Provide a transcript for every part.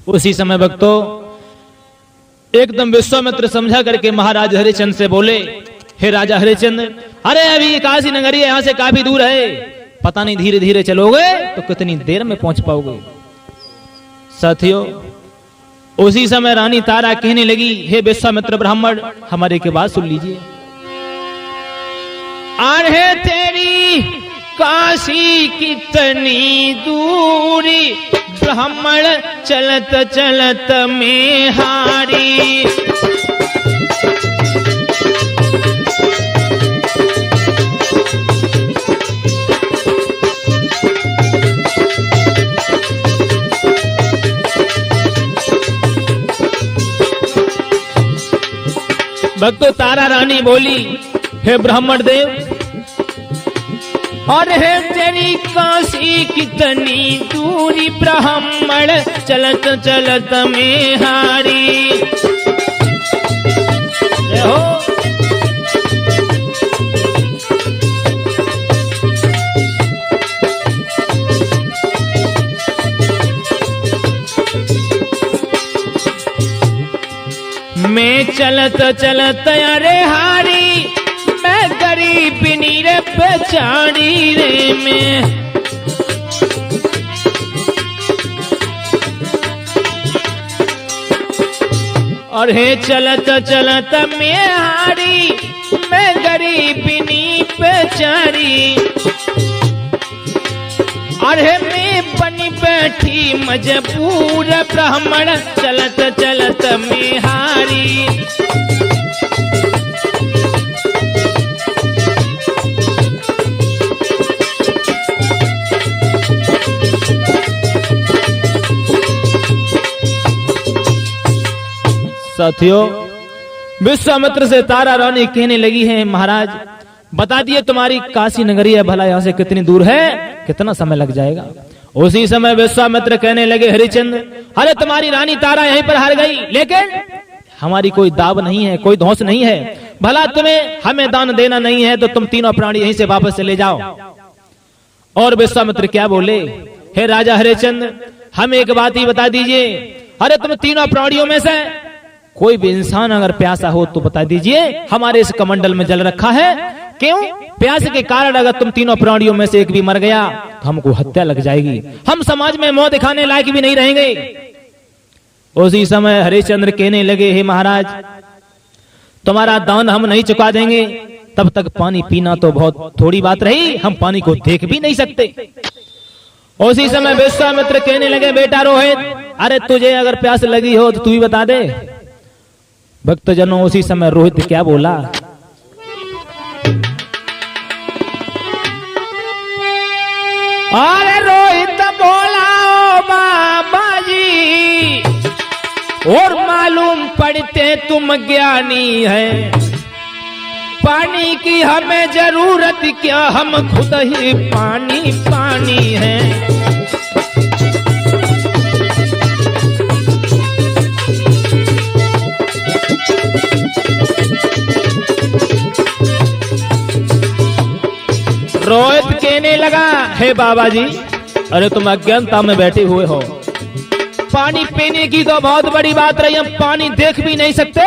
उसी समय भक्तों एकदम विश्वामित्र समझा करके महाराज हरिश्चंद्र से बोले, हे राजा हरिश्चंद्र, अरे अभी काशी नगरी यहां से काफी दूर है, पता नहीं धीरे धीरे चलोगे तो कितनी देर में पहुंच पाओगे। साथियों उसी समय रानी तारा कहने लगी, हे विश्वामित्र ब्राह्मण, हमारे की बात सुन लीजिए। अरे तेरी काशी कितनी दूरी, ब्राह्मण चलत चलत में हारी। भक्तो तारा रानी बोली, हे ब्राह्मण देव, और है तेरी काशी कितनी दूरी, ब्राह्मण चलत चलत में हारी। हो मैं चलत चलत अरे हारी, मैं गरीब नीरे बेचारी रे में। और हे चलत चलत मैं हारी, मैं गरीब नी बेचारी। और हे मैं बनी बैठी मजबूर, ब्राह्मण चलत चलत में हारी। साथियों विश्वामित्र से तारा रानी कहने लगी है, महाराज बता दिए तुम्हारी काशी नगरी है भला यहाँ से कितनी दूर है, कितना समय लग जाएगा। उसी समय विश्वामित्र कहने लगे, हरिश्चंद्र, अरे तुम्हारी रानी तारा यहीं पर हार गई, लेकिन हमारी कोई दाव नहीं है, कोई धौंस नहीं है, भला तुम्हें हमें दान देना नहीं है तो तुम तीनों प्राणी यहीं से वापस चले जाओ। और विश्वामित्र क्या बोले, हे राजा हरिश्चंद्र, हमें एक बात ही बता दीजिए, अरे तुम तीनों प्राणियों में से कोई भी इंसान अगर प्यासा हो तो बता दीजिए, हमारे इस कमंडल में जल रखा है, क्यों प्यास के कारण अगर तुम तीनों प्राणियों में से एक भी मर गया तो हमको हत्या लग जाएगी, हम समाज में मुंह दिखाने लायक भी नहीं रहेंगे। उसी समय हरिश्चंद्र कहने लगे, हे महाराज, तुम्हारा दान हम नहीं चुका देंगे, तब तक पानी पीना तो बहुत थोड़ी बात रही, हम पानी को देख भी नहीं सकते। उसी समय विश्वामित्र कहने लगे, बेटा रोहित, अरे तुझे अगर प्यास लगी हो तो तू ही बता दे। भक्तजनों उसी समय रोहित क्या बोला, अरे रोहित बोला, ओ बाबा जी, और मालूम पड़ते तुम ज्ञानी है, पानी की हमें जरूरत क्या, हम खुद ही पानी पानी है। रोहित कहने लगा, हे बाबा जी, अरे तुम अज्ञानता में बैठे हुए हो, पानी पीने की तो बहुत बड़ी बात रही, हम पानी देख भी नहीं सकते।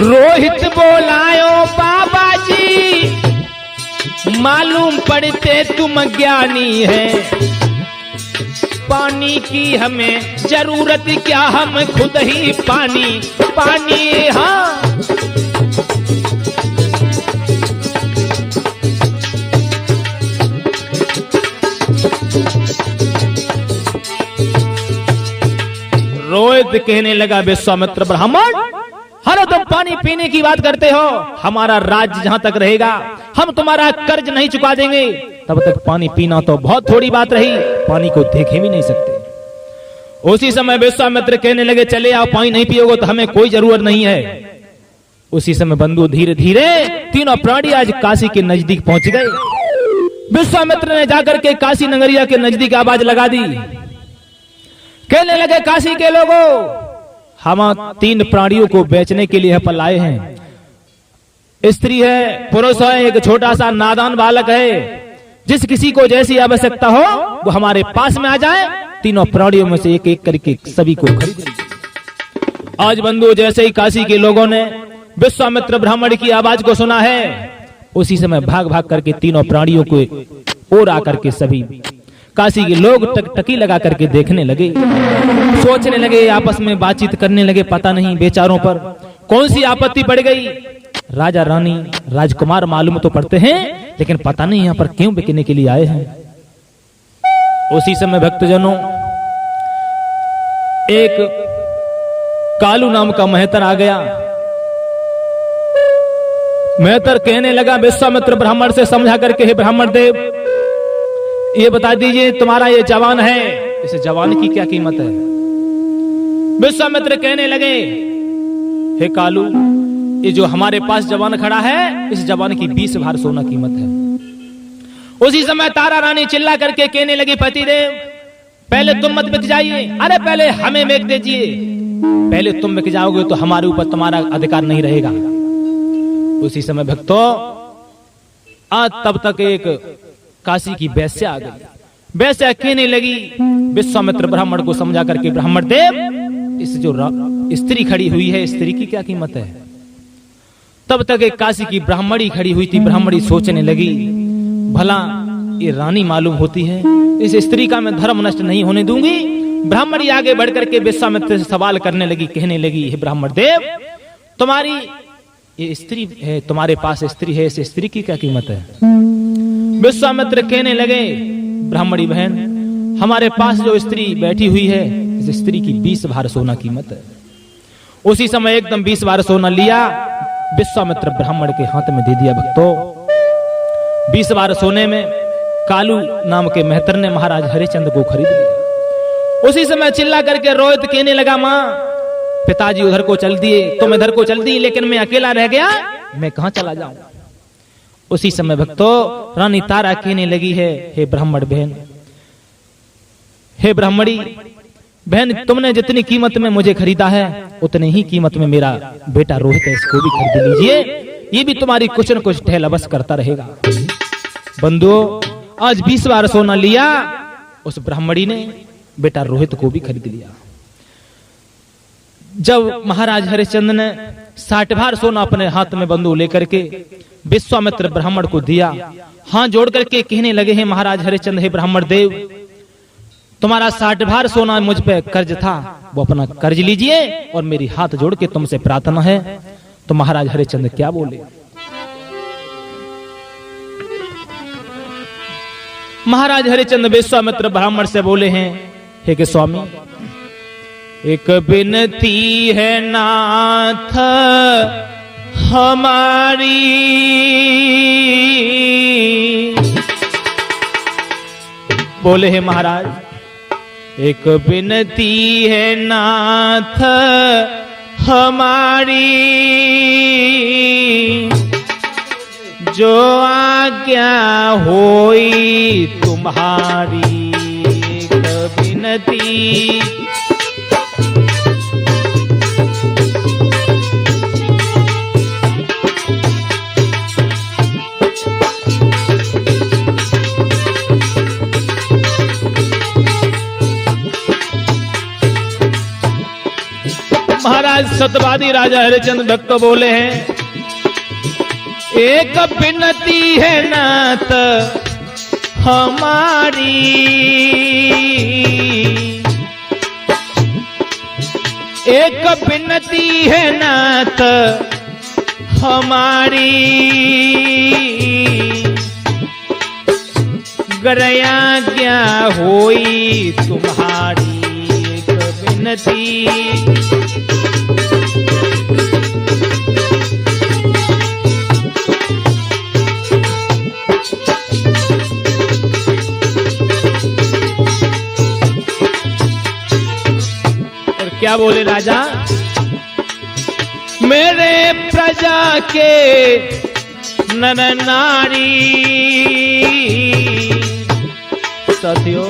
रोहित बोलायो बाबा जी, मालूम पड़ते तुम ज्ञानी है, पानी की हमें जरूरत क्या, हम खुद ही पानी पानी। हाँ रोहित कहने लगा, विश्वामित्र ब्राह्मण, अरे तुम पानी पीने की बात करते हो, हमारा राज्य जहां तक रहेगा हम तुम्हारा कर्ज नहीं चुका देंगे, तब तक पानी पीना तो बहुत थोड़ी बात रही, पानी को देखे भी नहीं सकते। उसी समय विश्वामित्र कहने लगे, चले आओ, पानी नहीं पियोगे तो हमें कोई जरूरत नहीं है। उसी समय बंधु धीरे धीरे तीनों प्राणी आज काशी के नजदीक पहुंच गए। विश्वामित्र ने जाकर के काशी नगरिया के नजदीक आवाज लगा दी, कहने लगे, काशी के लोगों, हम 3 प्राणियों को बेचने के लिए यहाँ पर लाए हैं। स्त्री है, पुरुष है, एक छोटा सा नादान बालक है। जिस किसी को जैसी आवश्यकता हो वो हमारे पास में आ जाए, तीनों प्राणियों में से एक एक करके सभी को खरीद लीजिए। आज बंधु, जैसे ही काशी के लोगों ने विश्वामित्र ब्राह्मण की आवाज को सुना है, उसी समय भाग भाग करके तीनों प्राणियों को और आकर के सभी काशी के लोग टकटकी लगा करके देखने लगे, सोचने लगे, आपस में बातचीत करने लगे। पता नहीं बेचारों पर कौन सी आपत्ति पड़ गई। राजा रानी राजकुमार मालूम तो पड़ते हैं, लेकिन पता नहीं यहाँ पर क्यों बिकने के लिए आए हैं। उसी समय भक्तजनों, एक कालू नाम का मेहतर आ गया। मेहतर कहने लगा विश्वामित्र ब्राह्मण से समझा करके, हे ब्राह्मण देव, ये बता दीजिए तुम्हारा ये जवान है, इस जवान की क्या कीमत है। विश्वामित्र कहने लगे, हे कालू, ये जो हमारे पास जवान खड़ा है, इस जवान की 20 भार सोना कीमत है। उसी समय तारा रानी चिल्ला करके कहने लगी, पतिदेव पहले तुम मत बिक जाइए, अरे पहले हमें बेच दीजिए। पहले तुम बिक जाओगे तो हमारे ऊपर तुम्हारा अधिकार नहीं रहेगा। उसी समय भक्तों, आज तब तक एक काशी की वैश्या आ गई। वैश्या कहने लगी विश्वामित्र ब्राह्मण को समझा करके, ब्राह्मण देव, इस जो स्त्री खड़ी हुई है, स्त्री की क्या कीमत है। तब तक एक काशी की ब्राह्मणी खड़ी हुई थी। ब्राह्मणी सोचने लगी, भला ये रानी मालूम होती है, इस स्त्री का मैं धर्म नष्ट नहीं होने दूंगी। ब्राह्मणी आगे बढ़ करके विश्वामित्र से सवाल करने लगी, कहने लगी, हे ब्राह्मण देव, तुम्हारी ये स्त्री है, तुम्हारे पास स्त्री है, इस स्त्री की क्या कीमत है। विश्वामित्र कहने लगे, ब्राह्मणी बहन, हमारे पास जो स्त्री बैठी हुई है, इस स्त्री की 20 भार सोना कीमत है। उसी समय एकदम 20 भार सोना लिया, विश्वामित्र ब्राह्मण के हाथ में दे दिया। भक्तों, 20 भार सोने में कालू नाम के मेहतर ने महाराज हरिश्चंद्र को खरीद लिया। उसी समय चिल्ला करके रोहित कहने लगा, मां, पिताजी उधर को चल दिए, तुम इधर को चल दी, लेकिन मैं अकेला रह गया, मैं कहां चला जाऊं। उसी समय भक्तों, रानी तारा कहने लगी है, हे ब्राह्मण बहन, हे ब्राह्मणी बहन, तुमने जितनी कीमत में मुझे खरीदा है, उतनी ही कीमत में मेरा बेटा रोहित है, इसको भी खरीद लीजिए, ये भी तुम्हारी कुछ न कुछ ठहल अवश्य करता रहेगा। बंधुओं, आज 20 बार सोना लिया, उस ब्राह्मणी ने बेटा रोहित को भी खरीद लिया। जब महाराज हरिश्चंद्र ने 60 भार सोना अपने हाथ में बंधु लेकर के विश्वामित्र ब्राह्मण को दिया, हाथ जोड़ करके कहने लगे, हैं महाराज हरिश्चंद्र, हे ब्राह्मण देव, तुम्हारा 60 भार सोना मुझ पे कर्ज था, वो अपना कर्ज लीजिए, और मेरी हाथ जोड़ के तुमसे प्रार्थना है। तो महाराज हरिश्चंद्र क्या बोले। महाराज हरिश्चंद्र विश्वामित्र ब्राह्मण से बोले हैं, हे के स्वामी, एक विनती है नाथ हमारी, बोले हैं महाराज, एक विनती है नाथ हमारी, जो आज्ञा होई तुम्हारी, एक विनती। महाराज सतवादी राजा हरिश्चंद्र भक्त बोले हैं, एक विनती है नाथ हमारी, एक विनती है नाथ हमारी, गरया क्या होई तुम्हारी, एक विनती। क्या बोले राजा, मेरे प्रजा के नर नारी, साथियों,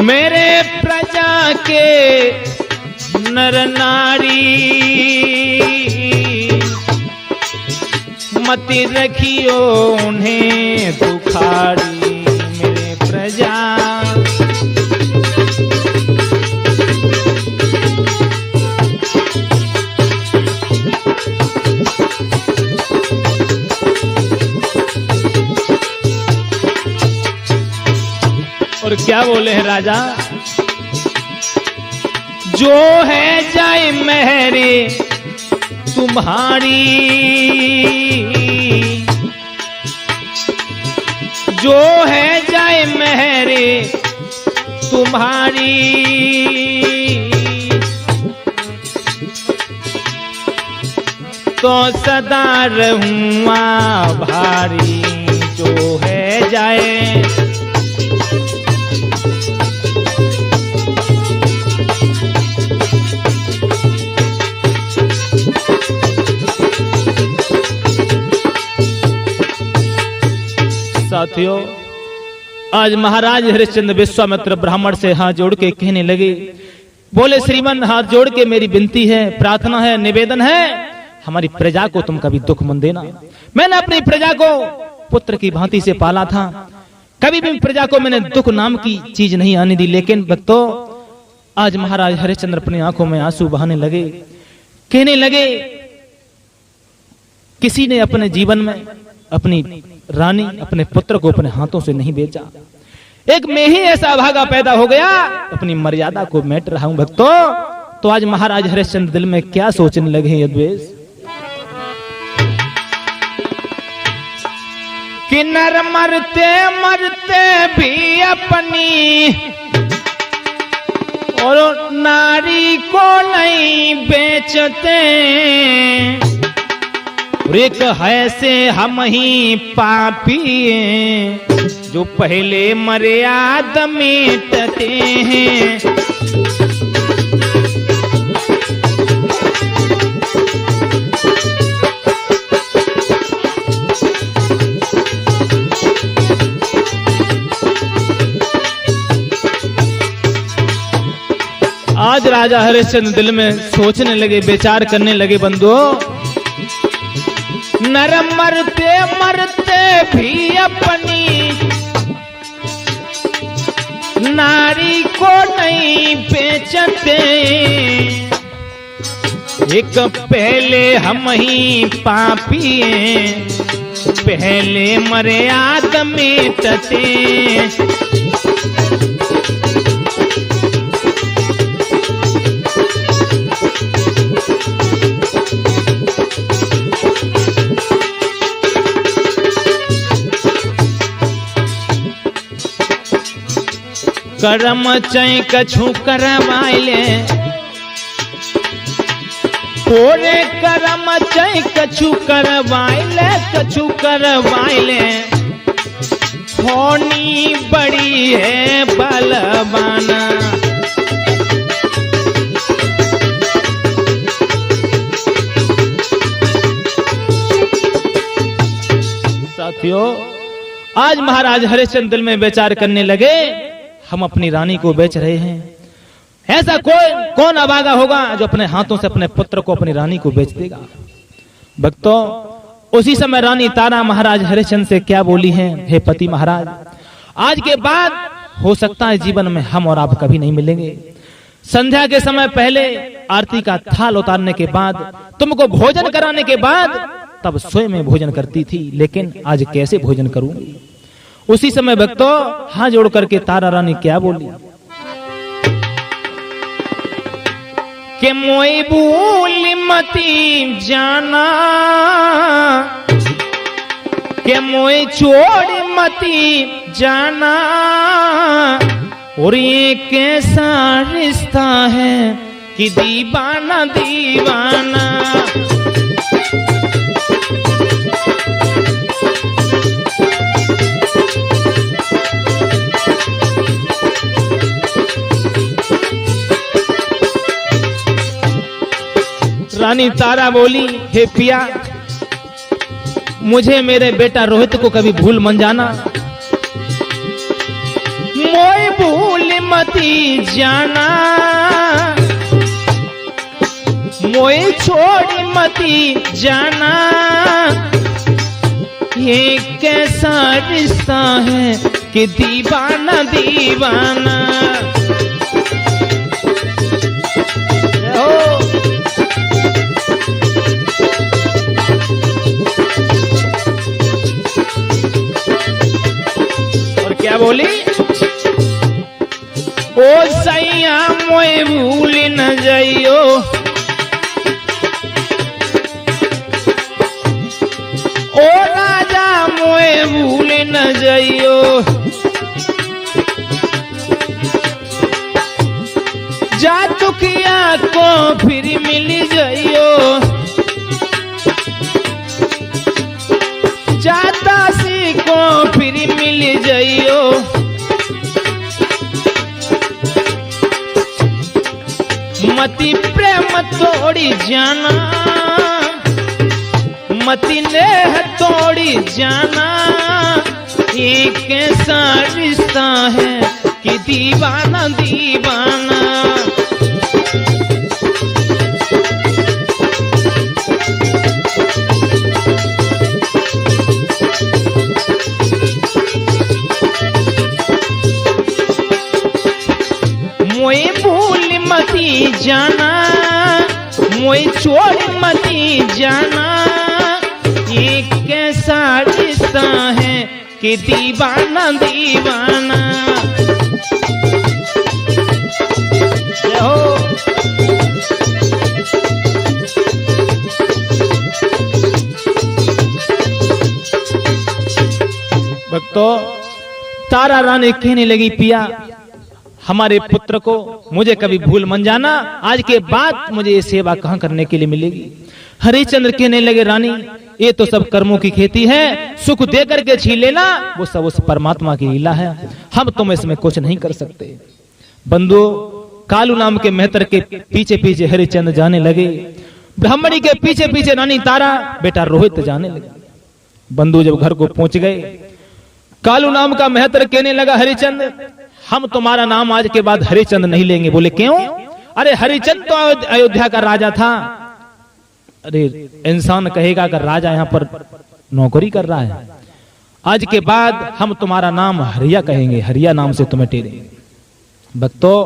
मेरे प्रजा के नर नारी मति रखियो उन्हें दुखारी मेरे प्रजा। और क्या बोले हैं राजा, जो है जाए मेहरे तुम्हारी, जो है जाए मेहरे तुम्हारी, तो सदा रहूँगा भारी। जो है जाए साथियों, आज महाराज हरिश्चंद्र विश्वामित्र ब्राह्मण से हाथ जोड़ के कहने लगे, बोले श्रीमान हाथ जोड़ के मेरी विनती है, प्रार्थना है, निवेदन है, हमारी प्रजा को तुम कभी दुख मत देना। मैंने अपनी प्रजा को पुत्र की भांति से पाला था, कभी भी प्रजा को मैंने दुख नाम की चीज नहीं आने दी। लेकिन भक्तों, आज महाराज हरिश्चंद्र अपनी आंखों में आंसू बहाने लगे, कहने लगे किसी ने अपने जीवन में अपनी रानी, अपने पुत्र को अपने हाथों से नहीं बेचा। एक मैं ही ऐसा भागा पैदा हो गया, अपनी मर्यादा को मेट रहा हूं भक्तों। तो आज महाराज हरिश्चंद्र दिल में क्या सोचने लगे हैं द्वेष, कि नर मरते मरते भी अपनी और नारी को नहीं बेचते। एक है से हम ही पापी जो पहले मर्यादा मिटते हैं। आज राजा हरिश्चंद्र दिल में सोचने लगे, विचार करने लगे, बंधुओं नर मरते मरते भी अपनी नारी को नहीं बेचते। एक पहले हम ही पापी पहले मर्यादा मिटते। करम चै कछु करवाइले, कोरे करम चै कछु करवाइले, कछु करवाइले। होनी बड़ी है बलवाना, साथियों आज महाराज हरिश्चंद्र दिल में विचार करने लगे, हम अपनी रानी को बेच रहे हैं। ऐसा कौन अभागा होगा जो अपने हाथों से अपने पुत्र को, अपनी रानी को बेच देगा। भक्तों उसी समय रानी तारा महाराज हरिश्चंद्र से क्या बोली है, हे पति महाराज, आज के बाद हो सकता है जीवन में हम और आप कभी नहीं मिलेंगे। संध्या के समय पहले आरती का थाल उतारने के बाद, तुमको भोजन कराने के बाद तब स्वयं में भोजन करती थी, लेकिन आज कैसे भोजन करूंगी। उसी समय भक्तों हाथ जोड़ करके तारा रानी क्या बोली कि मोई भूल मती जाना, के मोई छोड़ मती जाना, और ये कैसा रिश्ता है कि दीवाना दीवाना। रानी तारा बोली, हे पिया, मुझे मेरे बेटा रोहित को कभी भूल मन जाना। मोई भूल मती जाना, मोए छोड़ मती जाना, ये कैसा रिश्ता है कि दीवाना दीवाना। और क्या बोली? ओ सैया मोए भूल न जाइयो, ओ राजा मोए भूल न जाइयो, जा चुकिया को फिर मिल जाइयो, जाता सी को फिर मिल जाइयो, मती प्रेम तोड़ी जाना, मती नेह तोड़ी जाना, ये कैसा रिश्ता है कि दीवाना दीवाना। मोए भूल मती जाना, मोए छोड़ मती जाना, ये कैसा रिश्ता है कि दीवाना दीवाना। भक्तों, तारा रानी कहने लगी, पिया हमारे पुत्र को मुझे कभी भूल मन जाना, आज के बाद मुझे ये सेवा कहां करने के लिए मिलेगी। हरिश्चंद्र कहने लगे, रानी ये तो सब कर्मों की खेती है, सुख दे करके छीन लेना वो सब उस परमात्मा की लीला है, हम तुम इसमें कुछ नहीं कर सकते। बंधु कालू नाम के मेहतर के पीछे पीछे हरिश्चंद्र जाने लगे, ब्राह्मणी के पीछे पीछे रानी तारा बेटा रोहित जाने लगे। बंधु जब घर को पहुंच गए, कालू नाम का मेहतर कहने लगा, हरिश्चंद्र हम तुम्हारा नाम आज के बाद हरिश्चंद्र नहीं लेंगे। बोले क्यों? अरे हरिश्चंद्र तो अयोध्या का राजा था। अरे इंसान कहेगा अगर राजा यहाँ पर नौकरी कर रहा है, आज के बाद हम तुम्हारा नाम हरिया कहेंगे, हरिया नाम से तुम्हें टेरेंगे। भक्तों,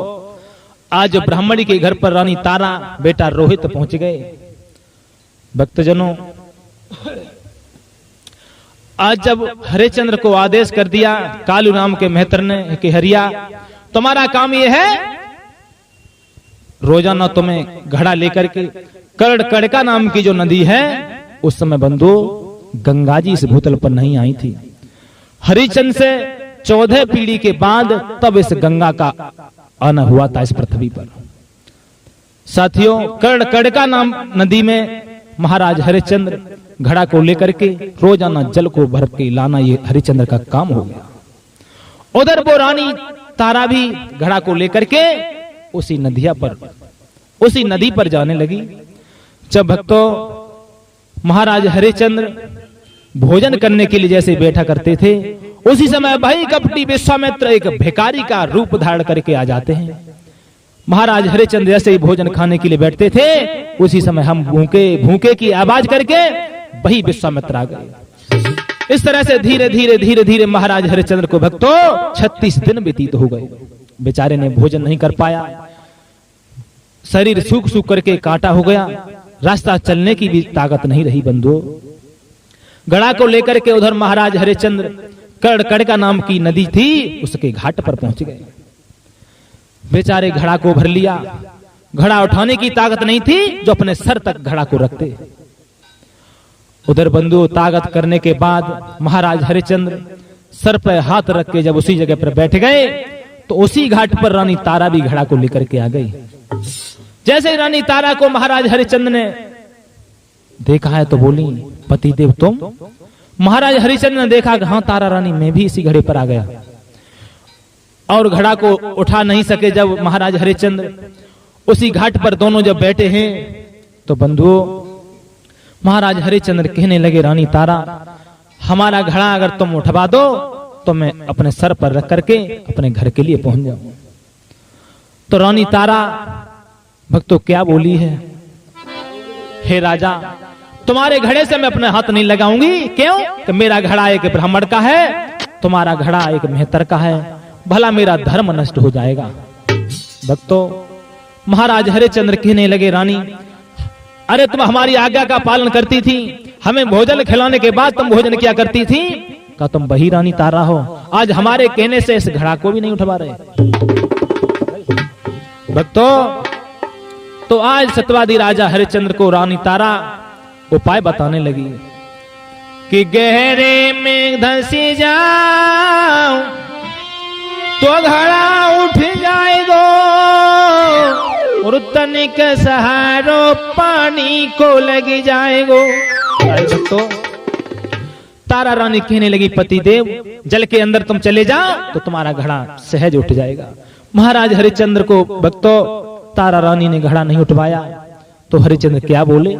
आज ब्राह्मणी के घर पर रानी तारा बेटा रोहित पहुंच गए। भक्तजनों, आज जब हरिश्चंद्र को आदेश कर दिया कालू नाम के मेहतर ने कि हरिया तुम्हारा काम ये है, रोजाना तुम्हें घड़ा लेकर के कड़का नाम की जो नदी है, उस समय बंधु गंगा जी इस भूतल पर नहीं आई थी। हरिश्चंद्र से 14 पीढ़ी के बाद तब इस गंगा का आना हुआ था इस पृथ्वी पर। साथियों, कड़का नाम नदी में महाराज हरिश्चंद्र घड़ा को लेकर के रोजाना जल को भर के लाना ये हरिश्चंद्र का काम हो गया। उधर वो रानी तारा भी घड़ा को लेकर के उसी नदी पर जाने लगी। जब भक्तों महाराज हरिश्चंद्र भोजन करने के लिए जैसे बैठा करते थे, उसी समय भाई कपटी विश्वामित्र एक भिखारी का रूप धारण करके आ जाते हैं। महाराज हरिश्चंद्र जैसे ही भोजन खाने के लिए बैठते थे, उसी समय हम भूखे की आवाज करके वही विश्वामित्र आ गए। इस तरह से धीरे धीरे महाराज हरिश्चंद्र को भक्तों 36 दिन व्यतीत हो गए। बेचारे ने भोजन नहीं कर पाया, शरीर सूख करके कांटा हो गया, रास्ता चलने की भी ताकत नहीं रही। बंधुओं, घड़ा को लेकर के उधर महाराज हरिश्चंद्र कड़का नाम की नदी थी, उसके घाट पर पहुंच गए। बेचारे घड़ा को भर लिया, घड़ा उठाने की ताकत नहीं थी जो अपने सर तक घड़ा को रखते। उधर बंधु ताकत करने के बाद महाराज हरिश्चंद्र सर पर हाथ रख के जब उसी जगह पर बैठ गए, तो उसी घाट पर रानी तारा भी घड़ा को लेकर के आ गई। जैसे ही रानी तारा को महाराज हरिश्चंद्र ने देखा है तो बोली, पतिदेव तुम? महाराज हरिश्चंद्र ने देखा कि हाँ तारा रानी, मैं भी इसी घड़े पर आ गया। और घड़ा को उठा नहीं सके जब महाराज हरिश्चंद्र, उसी घाट पर दोनों जब बैठे हैं, तो बंधुओं महाराज हरिश्चंद्र कहने लगे, रानी तारा हमारा घड़ा अगर तुम उठवा दो तो मैं अपने सर पर रख करके अपने घर के लिए पहुंच जाऊं। तो रानी तारा भक्तों क्या बोली है? हे राजा, तुम्हारे घड़े से मैं अपने हाथ नहीं लगाऊंगी। क्यों? कि मेरा घड़ा एक ब्राह्मण का है, तुम्हारा घड़ा एक मेहतर का है, भला मेरा धर्म नष्ट हो जाएगा। भक्तों, महाराज हरिश्चंद्र कहने लगे, रानी अरे तुम हमारी आज्ञा का पालन करती थी, हमें भोजन खिलाने के बाद तुम भोजन क्या करती थी? का तुम वही रानी तारा हो, आज हमारे कहने से इस घड़ा को भी नहीं उठवा रहे। भक्तों, तो आज सत्यवादी राजा हरिश्चंद्र को रानी तारा उपाय बताने लगी कि गहरे में धंसी जाओ तो घड़ा उठ जाएगो, और तनिक सहारो पानी को लग जाएगो। भक्तों, तारा रानी कहने लगी, पति देव जल के अंदर तुम चले जाओ तो तुम्हारा घड़ा सहज उठ जाएगा। महाराज हरिश्चंद्र को भक्तों तारा रानी ने घड़ा नहीं उठवाया तो हरिश्चंद्र क्या बोले?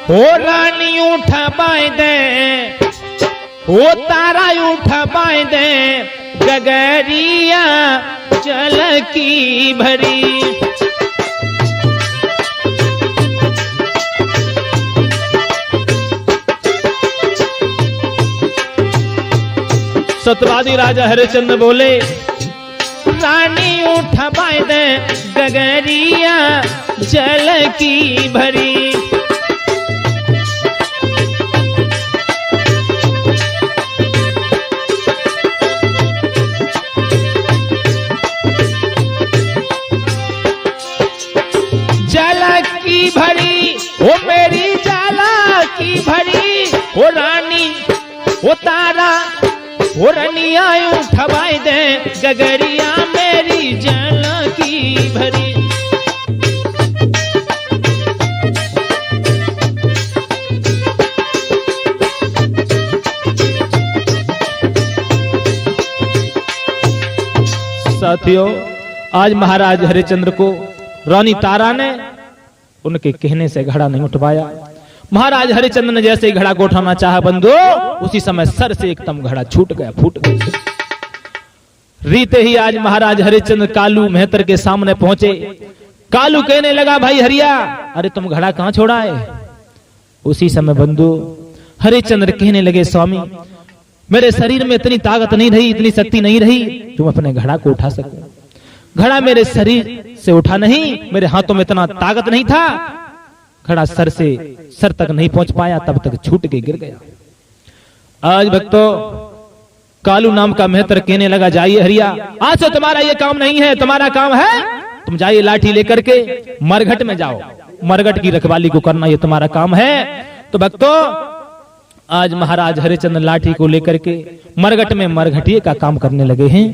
ओ रानी उठा बाय दे, ओ तारा उठा बाय दे, गगरिया जल की भरी। सत्यवादी राजा हरिश्चंद्र बोले, रानी उठा बाय दे, गगरिया जल की भरी। भरी ओ मेरी जाला की भरी, ओ रानी ओ तारा ओ रनिया उठवाई दे, गगरिया मेरी जाला की भरी। साथियों, आज महाराज हरिश्चंद्र को रानी तारा ने उनके कहने से घड़ा नहीं उठवाया। महाराज हरिश्चंद्र ने जैसे ही घड़ा को उठाना चाहा बंधु, उसी समय सर से एकदम घड़ा छूट गया, फूट गया। रीते ही आज महाराज हरिश्चंद्र कालू मेहतर के सामने पहुंचे। कालू कहने लगा, भाई हरिया, अरे तुम घड़ा कहां छोड़ा है? उसी समय बंधु हरिश्चंद्र कहने लगे, स्वामी मेरे शरीर में इतनी ताकत नहीं रही, इतनी शक्ति नहीं रही तुम अपने घड़ा को उठा सको। घड़ा मेरे शरीर से उठा नहीं, मेरे हाथों में इतना ताकत नहीं था, घड़ा सर से सर तक नहीं पहुंच पाया, तब तक छूट के गिर गया। आज भक्तों कालू नाम का मेहतर कहने लगा, जाइए हरिया, आज से तुम्हारा ये काम नहीं है, तुम्हारा काम है तुम जाइए लाठी लेकर के मरघट में जाओ, मरघट की रखवाली को करना ये तुम्हारा काम है। तो भक्तों आज महाराज हरिश्चंद्र लाठी को लेकर के मरघट में मरघटिये का काम करने लगे हैं।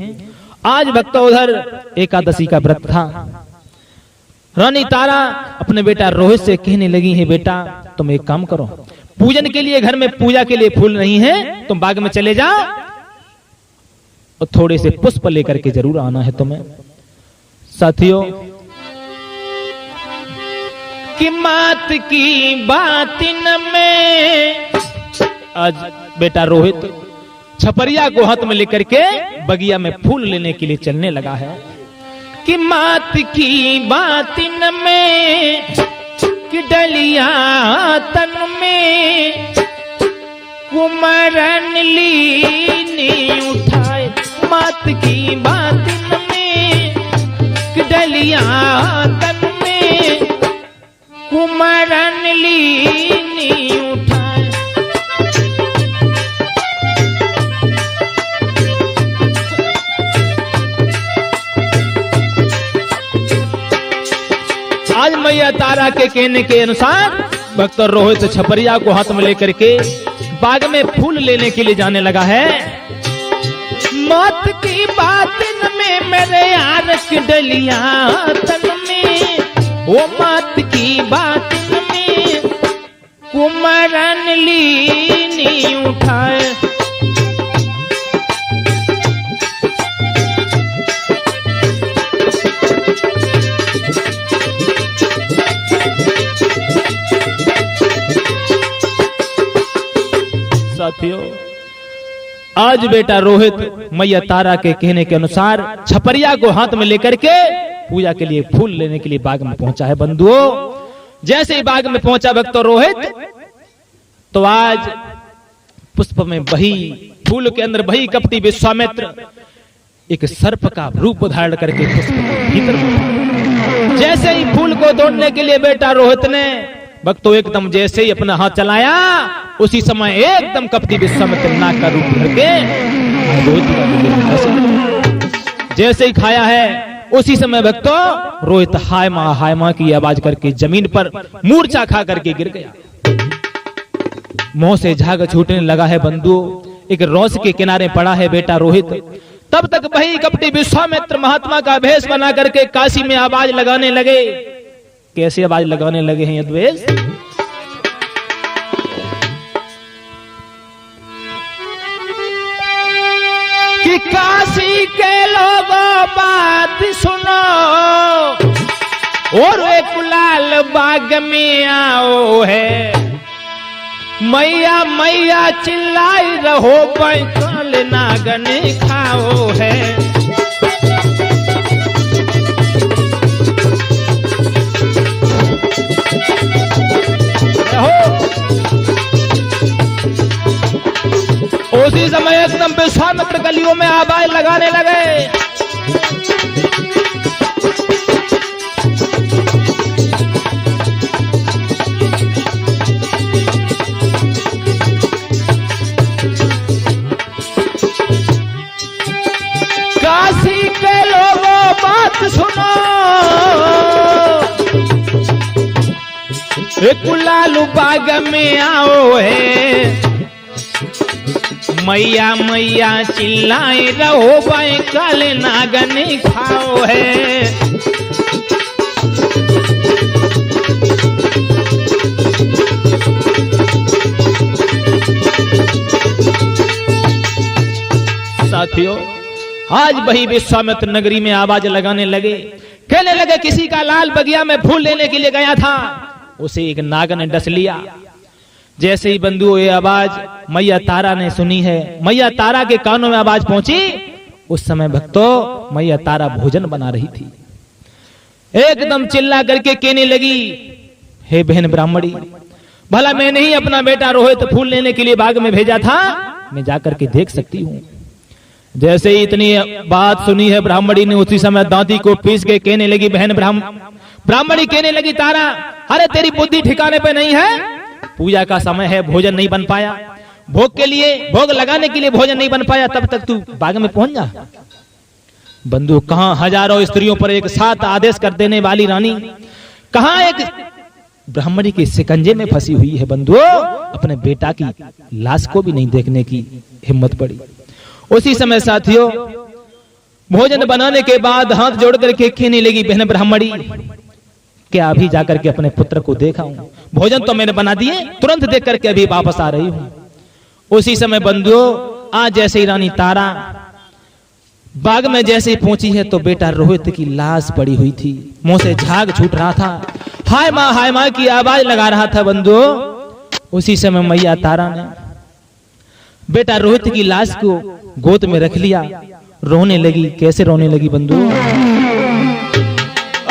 आज भक्तों उधर एकादशी का व्रत था। रानी तारा अपने बेटा रोहित से कहने लगी है, बेटा तुम एक काम करो, पूजन के लिए घर में पूजा के लिए फूल नहीं है, तुम बाग में चले जाओ और थोड़े से पुष्प लेकर के जरूर आना है तुम्हें। साथियों, कि मात की बातिन में आज बेटा रोहित छपरिया को हाथ में लेकर के बगिया में फूल लेने के लिए चलने लगा है। कि मात की बातिन में, कि डलिया तन में, कुमरन लीनी उठाए। मात की बातिन में, कि डलिया तन में, कुमरन लीनी उठाए। आज मैया तारा के कहने के अनुसार भक्त रोहित छपरिया को हाथ में लेकर के बाग में फूल लेने के लिए जाने लगा है। मौत की बातिन में मेरे यार की डलिया तन में, वो मौत की बातिन में कुमरन लीनी उठाए। साथियों, आज बेटा रोहित मैया तारा के कहने के अनुसार छपरिया को हाथ में लेकर के पूजा के लिए फूल लेने के लिए बाग में पहुंचा है बंधुओं। जैसे ही बाग में पहुंचा भक्त रोहित, तो आज पुष्प में बही, फूल के अंदर बही कपटी विश्वामित्र एक सर्प का रूप धारण करके पुष्प के भीतर घुसा। जैसे ही फूल को तोड़ने के लिए बेटा रोहित ने भक्तों एकदम जैसे ही अपना हाथ चलाया, उसी समय एकदम कपटी विश्वामित्र नाग का रूप धर के जैसे ही खाया है, उसी समय भक्तों रोहित हाय मां की आवाज करके जमीन पर मूर्छा खा करके गिर गया। मुंह से झाग छूटने लगा है बंधुओं। एक रोस के किनारे पड़ा है बेटा रोहित। तब तक वही कपटी विश्वामित्र महात्मा का भेष बना करके काशी में आवाज लगाने लगे। कैसे आवाज लगाने लगे हैं यद्वेश? कि काशी के लोगों बात सुनो और एक लाल बाग में आओ है, मैया मैया चिल्लाई रहो बैठल नागन खाओ है। उसी समय एकदम विश्वामित्र गलियों में आवाज लगाने लगे। काशी के लोगों बात सुनो, एक लालू बाग में आओ है, मैया मैया चिल्लाए रहो भाई कल नागन खाओ है। साथियों, आज वही विश्वामित्र नगरी में आवाज लगाने लगे, कहने लगे किसी का लाल बगिया में फूल लेने के लिए गया था, उसे एक नाग ने डस लिया। जैसे ही बंधुओं ये आवाज मैया तारा ने सुनी है, मैया तारा के कानों में आवाज पहुंची, उस समय भक्तों मैया तारा भोजन बना रही थी। एकदम चिल्ला करके कहने लगी, हे बहन ब्राह्मणी, भला मैंने ही अपना बेटा रोहित फूल लेने के लिए बाग में भेजा था, मैं जाकर के देख सकती हूँ। जैसे ही इतनी बात सुनी है ब्राह्मणी ने, उसी समय दांती को पीस के कहने लगी, बहन ब्राह्मणी कहने लगी, तारा अरे तेरी बुद्धि ठिकाने पे नहीं है, पूजा का समय है, भोजन नहीं बन पाया, भोग लगाने के लिए भोजन नहीं बन पाया, तब तक तू बाग में पहुंच जा। बंधु, कहां हजारों स्त्रियों पर एक साथ आदेश कर देने वाली रानी, कहां एक ब्राह्मणी के शिकंजे में फंसी हुई है। बंधु, अपने बेटा की लाश को भी नहीं देखने की हिम्मत पड़ी। उसी समय साथियों, भोजन बनाने के बाद हाथ जोड़ करके कहने लगी, बहन ब्राह्मणी, क्या अभी जाकर के अपने पुत्र को देखा हूं, भोजन तो मैंने बना दिए, तुरंत देख करके अभी वापस आ रही हूं। उसी समय बंधुओं, आज जैसे ही रानी तारा बाग में जैसे ही पहुंची है, तो बेटा रोहित की लाश पड़ी हुई थी, मुंह से झाग छूट रहा था, हाय मां की आवाज लगा रहा था। बंधुओं, उसी समय मैया तारा ने बेटा रोहित की लाश को गोद में रख लिया, रोने लगी। कैसे रोने लगी बंधुओं?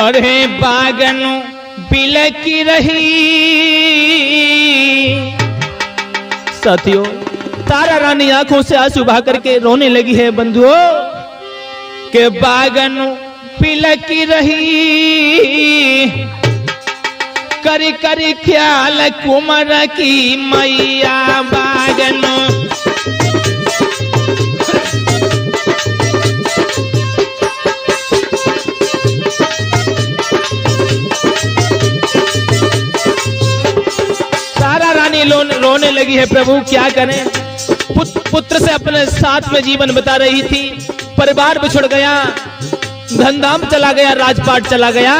अरे बागनु बिलकी रही। साथियों, तारा रानी आंखों से आंसू बहा करके रोने लगी है बंधुओं, के बागनु बिलकी रही, करी करी ख्याल कुमार की मैया बागनु। रोने लगी है, प्रभु क्या करें, पुत्र से अपने साथ में जीवन बिता रही थी, परिवार बिछुड़ गया, धनधाम चला गया, राजपाट चला गया,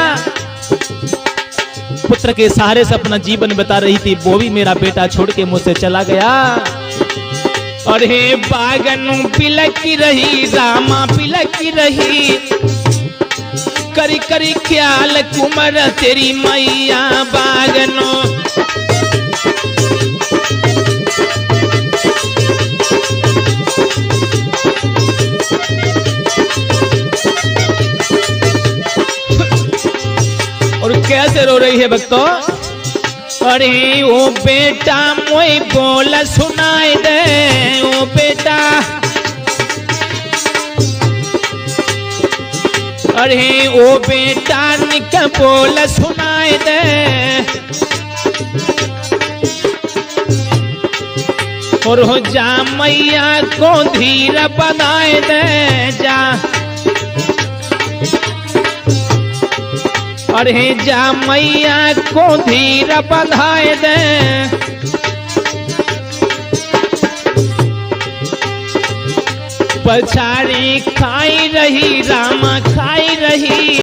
पुत्र के सहारे से अपना जीवन बिता रही थी, वो भी मेरा बेटा छोड़ के मुझसे चला गया। और हे बागनु पिलकी रही, रामा पिलकी रही, करी करी ख्याल कुमार तेरी मैया बागनो। और कैसे रो रही है भक्तों। अरे ओ बेटा मोई बोल सुनाई दे, ओ बेटा, अरे ओ बेटा निक बोल सुनाई दे। और हो जा मैया को धीर बनाए दे जा, अरे जा मैया को धीर बंधाए दे। पछाड़ी खाई रही रामा खाई रही।